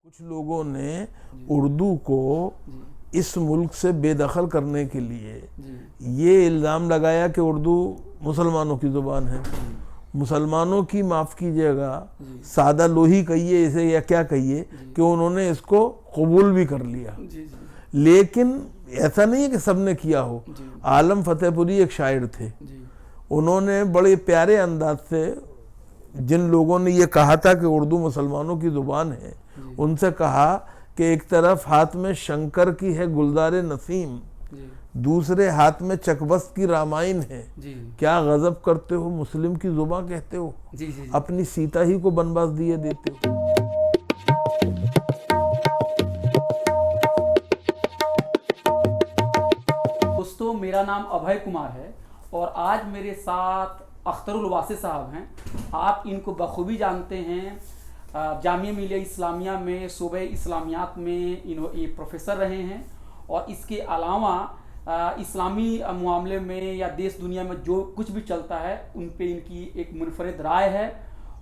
कुछ लोगों ने उर्दू को इस मुल्क से बेदखल करने के लिए ये इल्ज़ाम लगाया कि उर्दू मुसलमानों की ज़ुबान है। मुसलमानों की, माफ़ कीजिएगा, सादा लोही कहिए इसे या क्या कहिए, कि उन्होंने इसको कबूल भी कर लिया। लेकिन ऐसा नहीं है कि सबने किया हो। आलम फतेहपुरी एक शायर थे, उन्होंने बड़े प्यारे अंदाज से जिन लोगों ने ये कहा था कि उर्दू मुसलमानों की ज़ुबान है, उनसे कहा कि एक तरफ हाथ में शंकर की है गुलदारे नसीम, दूसरे हाथ में चकबस्त की रामायण है। क्या गजब करते हो, मुस्लिम की जुबां कहते हो, अपनी सीता ही को बनवास दिए देते हो। दोस्तों, मेरा नाम अभय कुमार है और आज मेरे साथ अख्तरुल वासी साहब हैं। आप इनको बखूबी जानते हैं। जामिया मिलिया इस्लामिया में सूबे इस्लामियात में ये प्रोफेसर रहे हैं और इसके अलावा इस्लामी मामले में या देश दुनिया में जो कुछ भी चलता है उन पे इनकी एक मुनफरिद राय है।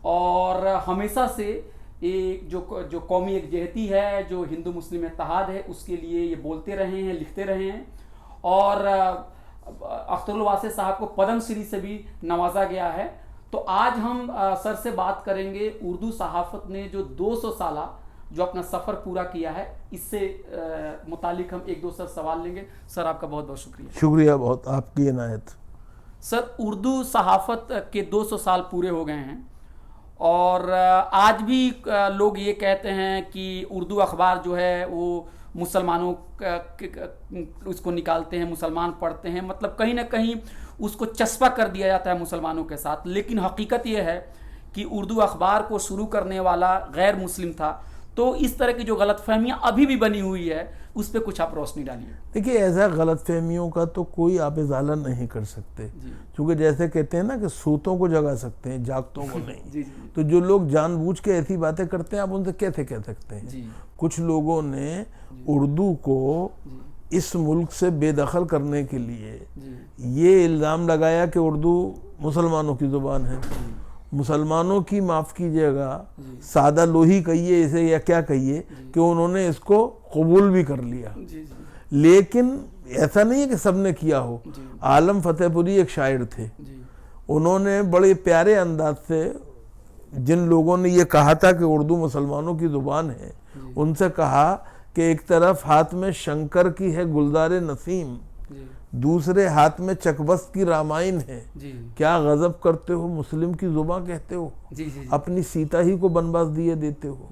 और हमेशा से एक जो कौमी एकजहती है, जो हिंदू मुस्लिम इत्तेहाद है, उसके लिए ये बोलते रहे हैं, लिखते रहे हैं। और अख्तरुल वासी साहब को पद्म श्री से भी नवाजा गया है। तो आज हम सर से बात करेंगे उर्दू सहाफ़त ने जो 200 साल जो अपना सफ़र पूरा किया है, इससे मुतालिक हम एक दो सर सवाल लेंगे। सर, आपका बहुत बहुत शुक्रिया। शुक्रिया बहुत, आपकी इनायत। सर, उर्दू सहाफ़त के 200 साल पूरे हो गए हैं और आज भी लोग ये कहते हैं कि उर्दू अखबार जो है वो मुसलमानों उसको निकालते हैं, मुसलमान पढ़ते हैं, मतलब कहीं ना कहीं उसको चस्पा कर दिया जाता है मुसलमानों के साथ। लेकिन हकीकत यह है कि उर्दू अखबार को शुरू करने वाला गैर मुस्लिम था। तो इस तरह की जो गलतफहमियां अभी भी बनी हुई है, उस पर कुछ आप रोशनी डालिए। देखिए, ऐसा गलतफहमियों का तो कोई आप इजाला नहीं कर सकते, क्योंकि जैसे कहते हैं ना कि सूतों को जगा सकते हैं, जागतों को नहीं। तो जो लोग जानबूझ के ऐसी बातें करते हैं, आप उनसे कैसे कह सकते हैं। कुछ लोगों ने उर्दू को इस मुल्क से बेदखल करने के लिए ये इल्ज़ाम लगाया कि उर्दू मुसलमानों की ज़ुबान है। मुसलमानों की, माफ़ कीजिएगा, सादा लोही कहिए इसे या क्या कहिए, कि उन्होंने इसको कबूल भी कर लिया। लेकिन ऐसा नहीं है कि सबने किया हो। आलम फतेहपुरी एक शायर थे, उन्होंने बड़े प्यारे अंदाज से जिन लोगों ने ये कहा था कि उर्दू मुसलमानों की ज़ुबान है, उनसे कहा कि एक तरफ हाथ में शंकर की है गुलदारे नसीम, दूसरे हाथ में चकबस्त की रामायण है। क्या गजब करते हो, मुस्लिम की जुबां कहते हो, अपनी सीता ही को बनवास दिए देते हो।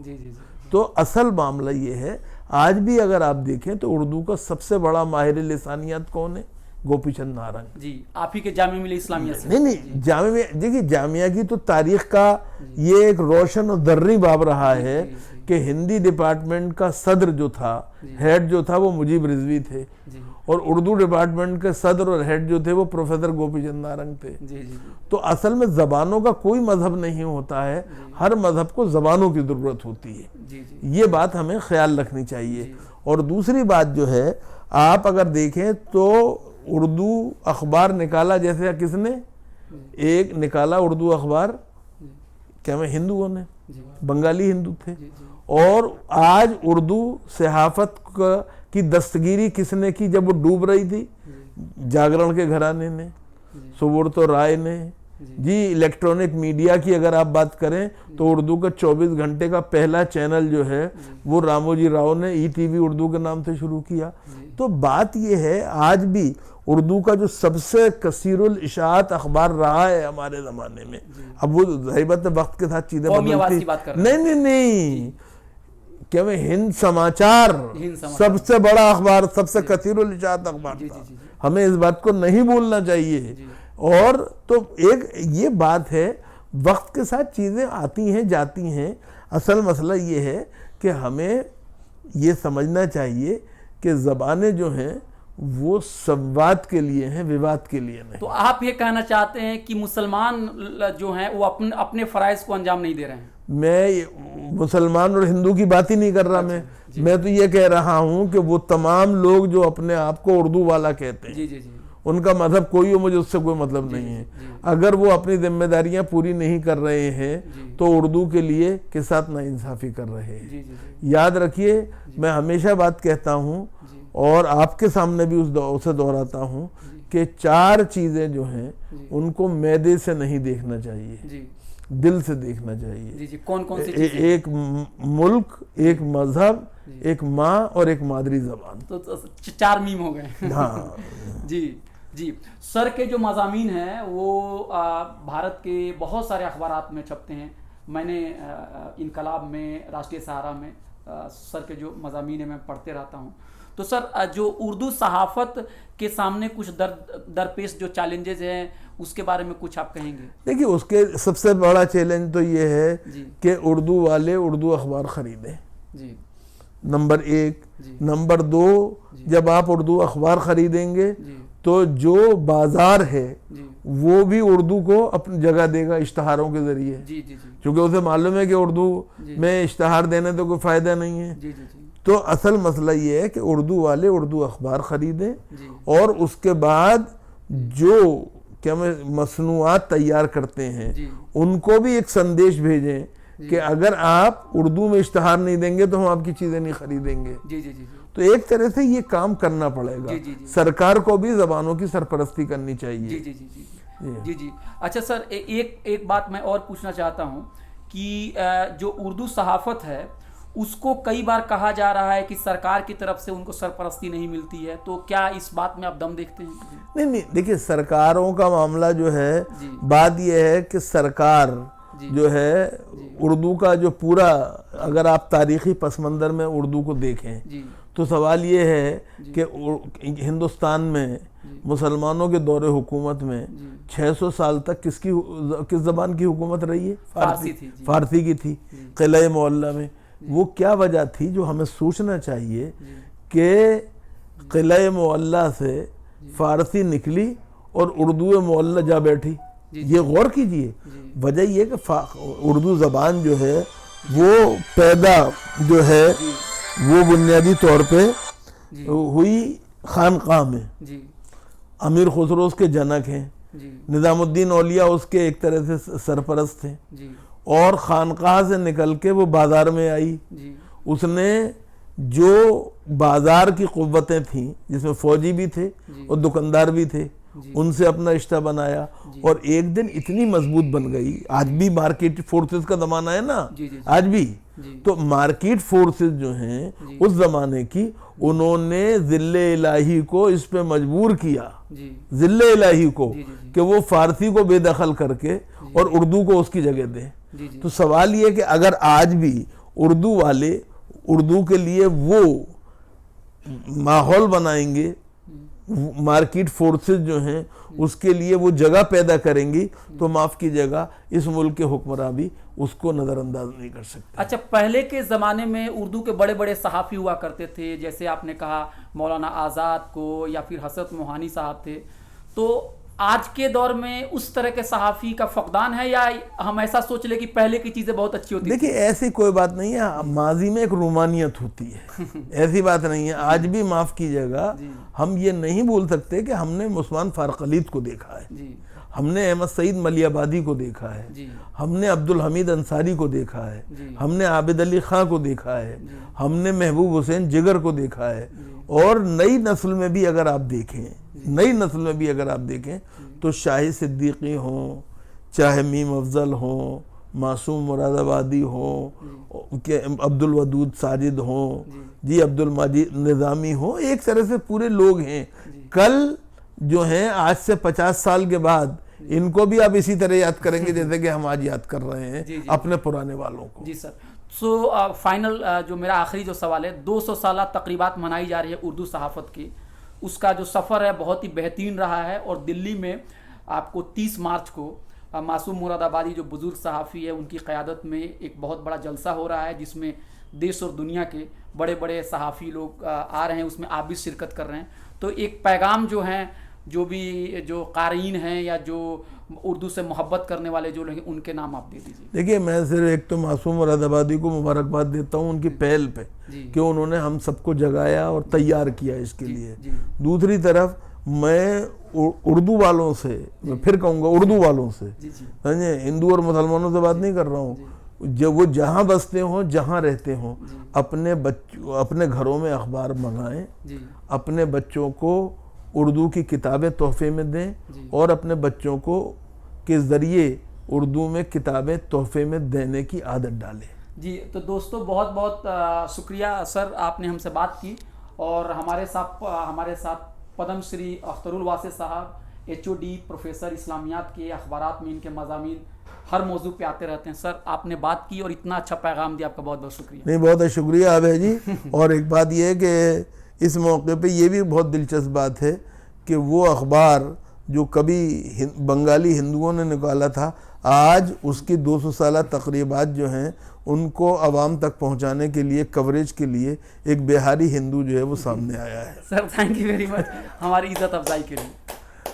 तो असल मामला ये है, आज भी अगर आप देखें तो उर्दू का सबसे बड़ा माहिर लिसानियात कौन है? गोपी चंद नारंग जी। आप ही के जामिया मिलिया इस्लामिया से। नहीं, जामिया, देखिए जामिया की तो तारीख का ये एक रोशन और दर्री बाब रहा है कि हिंदी डिपार्टमेंट का सदर जो था, हेड जो था, वो मुजीब रिजवी थे, और उर्दू डिपार्टमेंट के सदर और हेड जो थे वो प्रोफेसर गोपी चंद नारंग थे। तो असल में ज़बानों का कोई मजहब नहीं होता है, हर मजहब को ज़बानों की ज़रूरत होती है। ये बात हमें ख्याल रखनी चाहिए। और दूसरी बात जो है, आप अगर देखें तो उर्दू अखबार निकाला, जैसे किसने एक निकाला उर्दू अखबार, क्या मैं हिंदुओं ने, बंगाली हिंदू थे। और आज उर्दू सहाफ़त की दस्तगिरी किसने की जब वो डूब रही थी? जागरण के घराने ने, सुब्रतो राय ने जी। इलेक्ट्रॉनिक मीडिया की अगर आप बात करें तो उर्दू का 24 घंटे का पहला चैनल जो है वो रामोजी राव ने ETV उर्दू के नाम से शुरू किया। तो बात ये है, आज भी उर्दू का जो सबसे कसीरुल इशाअत अखबार रहा है हमारे ज़माने में, अब वो ज़ाहिबत वक्त के साथ चीज़ें बदलती, नहीं, क्या मैं हिंद समाचार सबसे बड़ा अखबार, सबसे कसीरुल इशाअत अखबार था। हमें इस बात को नहीं भूलना चाहिए। और तो एक ये बात है, वक्त के साथ चीज़ें आती हैं जाती हैं। असल मसला ये है कि हमें ये समझना चाहिए कि ज़बानें जो हैं वो संवाद के लिए हैं, विवाद के लिए नहीं। तो आप ये कहना चाहते हैं कि मुसलमान जो हैं वो अपने फ़राइज़ को अंजाम नहीं दे रहे हैं? मैं मुसलमान और हिंदू की बात ही नहीं कर रहा। मैं तो ये कह रहा हूँ कि वो तमाम लोग जो अपने आप को उर्दू वाला कहते हैं, उनका मजहब कोई हो, मुझे उससे कोई मतलब नहीं है। अगर वो अपनी जिम्मेदारियां पूरी नहीं कर रहे हैं तो उर्दू के लिए के साथ नाइंसाफी कर रहे हैं। याद रखिए, मैं हमेशा बात कहता हूँ और आपके सामने भी उसे दोहराता हूँ कि 4 चीज़ें जो हैं उनको मैदे से नहीं देखना चाहिए, दिल से देखना चाहिए। कौन कौन सी एक मुल्क, एक मजहब, एक माँ और एक मादरी जबान। तो 4 मीम हो गए। हाँ जी सर के जो मज़ामीन हैं वो भारत के बहुत सारे अखबारात में छपते हैं। मैंने इनकलाब में, राष्ट्रीय सहारा में सर के जो मज़ामीन है मैं पढ़ते रहता हूँ। तो सर जो उर्दू सहाफ़त के सामने कुछ दरपेश जो चैलेंजेस हैं उसके बारे में कुछ आप कहेंगे? देखिए, उसके सबसे बड़ा चैलेंज तो ये है कि उर्दू वाले उर्दू अखबार ख़रीदें, नंबर 1। नंबर 2, जब आप उर्दू अखबार ख़रीदेंगे तो जो बाज़ार है वो भी उर्दू को अपनी जगह देगा इश्तहारों के ज़रिए, क्योंकि उसे मालूम है कि उर्दू में इश्तहार देने तो कोई फ़ायदा नहीं है। तो असल मसला ये है कि उर्दू वाले उर्दू अखबार ख़रीदें और उसके बाद जो क्या मसनूआत तैयार करते हैं उनको भी एक संदेश भेजें कि अगर आप उर्दू में इश्तहार नहीं देंगे तो हम आपकी चीज़ें नहीं खरीदेंगे। तो एक तरह से ये काम करना पड़ेगा। सरकार को भी ज़बानों की सरपरस्ती करनी चाहिए। जी। अच्छा सर, एक बात मैं और पूछना चाहता हूँ कि जो उर्दू सहाफ़त है उसको कई बार कहा जा रहा है कि सरकार की तरफ से उनको सरपरस्ती नहीं मिलती है, तो क्या इस बात में आप दम देखते हैं? नहीं, देखिए, सरकारों का मामला जो है, बात यह है कि सरकार जो है उर्दू का जो पूरा, अगर आप तारीख़ी पस मंज़र में उर्दू को देखें तो सवाल ये है कि हिंदुस्तान में मुसलमानों के दौरे हुकूमत में 600 साल तक किस ज़बान की हुकूमत रही है? फ़ारसी की थी, किला मोहल्ला में। वो क्या वजह थी जो हमें सोचना चाहिए कि किला मोहल्ला से फ़ारसी निकली और उर्दू मोहल्ला जा बैठी? ये गौर कीजिए। वजह ये कि उर्दू ज़बान जो है वो पैदा जो है वो बुनियादी तौर पे हुई खानकाह में। अमीर खुसरो उसके जनक हैं, निज़ामुद्दीन औलिया उसके एक तरह से सरपरस्त थे, और खानकाह से निकल के वो बाज़ार में आई। उसने जो बाज़ार की क़ुव्वतें थीं जिसमें फ़ौजी भी थे और दुकानदार भी थे, उनसे अपना रिश्ता बनाया और एक दिन इतनी मजबूत बन गई। आज भी मार्केट फोर्सेस का ज़माना है ना, आज भी तो मार्केट फोर्सेस जो हैं उस ज़माने की, उन्होंने ज़िल्ले इलाही को इस पे मजबूर किया, ज़िल्ले इलाही को, कि वो फ़ारसी को बेदखल करके और उर्दू को उसकी जगह दे। तो सवाल ये कि अगर आज भी उर्दू वाले उर्दू के लिए वो माहौल बनाएंगे, मार्केट फोर्सेस जो हैं उसके लिए वो जगह पैदा करेंगी, तो माफ़ कीजिएगा, इस मुल्क के हुक्मरान भी उसको नज़रअंदाज नहीं कर सकते। अच्छा, पहले के ज़माने में उर्दू के बड़े बड़े सहाफ़ी हुआ करते थे, जैसे आपने कहा मौलाना आज़ाद को या फिर हज़रत मोहानी साहब थे। तो आज के दौर में उस तरह के सहाफ़ी का फकदान है या हम ऐसा सोच ले कि पहले की चीज़ें बहुत अच्छी होती? देखिए, ऐसी कोई बात नहीं है, माजी में एक रूमानियत होती है, ऐसी बात नहीं है। आज भी माफ़ कीजिएगा, हम ये नहीं बोल सकते कि हमने उस्मान फारूक खलीद को देखा है, हमने अहमद सईद मलियाबादी को देखा है, हमने अब्दुल हमीद अंसारी को देखा है, हमने आबिद अली खां को देखा है, हमने महबूब हुसैन जिगर को देखा है। और नई नस्ल में भी अगर आप देखें, नई नस्ल में भी अगर आप देखें तो शाही सिद्दीकी हों, चाहे मीम अफजल हों, मासूम मुरादाबादी हों, अब्दुल वदूद साजिद हों, जी अब्दुल माजिद निज़ामी हों, एक तरह से पूरे लोग हैं। कल जो हैं आज से 50 साल के बाद इनको भी आप इसी तरह याद करेंगे जैसे कि हम आज याद कर रहे हैं अपने पुराने वालों को। जी सर। सो फाइनल जो मेरा आखिरी जो सवाल है, 200 साल तकरीबात मनाई जा रही है उर्दू सहाफ़त की, उसका जो सफ़र है बहुत ही बेहतरीन रहा है। और दिल्ली में आपको 30 मार्च को मासूम मुरादाबादी जो बुज़ुर्ग सहाफ़ी है उनकी क़यादत में एक बहुत बड़ा जलसा हो रहा है, जिसमें देश और दुनिया के बड़े बड़े सहाफ़ी लोग आ रहे हैं, उसमें आप भी शिरकत कर रहे हैं। तो एक पैगाम जो है, जो भी जो क़ारीन हैं या जो उर्दू से मोहब्बत करने वाले जो लोग, उनके नाम आप दे दीजिए। देखिए, मैं सिर्फ एक तो मासूम मुरादाबादी को मुबारकबाद देता हूँ उनकी पहल पे कि उन्होंने हम सबको जगाया और तैयार किया इसके लिए। दूसरी तरफ मैं उर्दू वालों से, मैं फिर कहूँगा उर्दू वालों से, जी जी समझे, हिंदू और मुसलमानों से बात नहीं कर रहा हूँ, जब वो जहाँ बसते हों, जहाँ रहते हों, अपने घरों में अखबार मंगाएं, जी अपने बच्चों को उर्दू की किताबें तोहफे में दें और अपने बच्चों को के ज़रिए उर्दू में किताबें तोहफे में देने की आदत डालें। जी। तो दोस्तों बहुत बहुत शुक्रिया सर, आपने हमसे बात की और हमारे साथ पद्म श्री अख्तरुल वासे साहब, HOD, प्रोफेसर इस्लामियात के अखबारात में इनके मज़ामीन हर मौजू पे आते रहते हैं। सर आपने बात की और इतना अच्छा पैगाम दिया, आपका बहुत बहुत शुक्रिया। नहीं, बहुत शुक्रिया अभय जी। और एक बात यह है कि इस मौके पे ये भी बहुत दिलचस्प बात है कि वो अखबार जो कभी बंगाली हिंदुओं ने निकाला था, आज उसकी 200 साला तकरीबात जो हैं उनको आवाम तक पहुंचाने के लिए, कवरेज के लिए एक बिहारी हिंदू जो है वो सामने आया है। Sir thank you very much हमारी इज्जत अफजाई के लिए।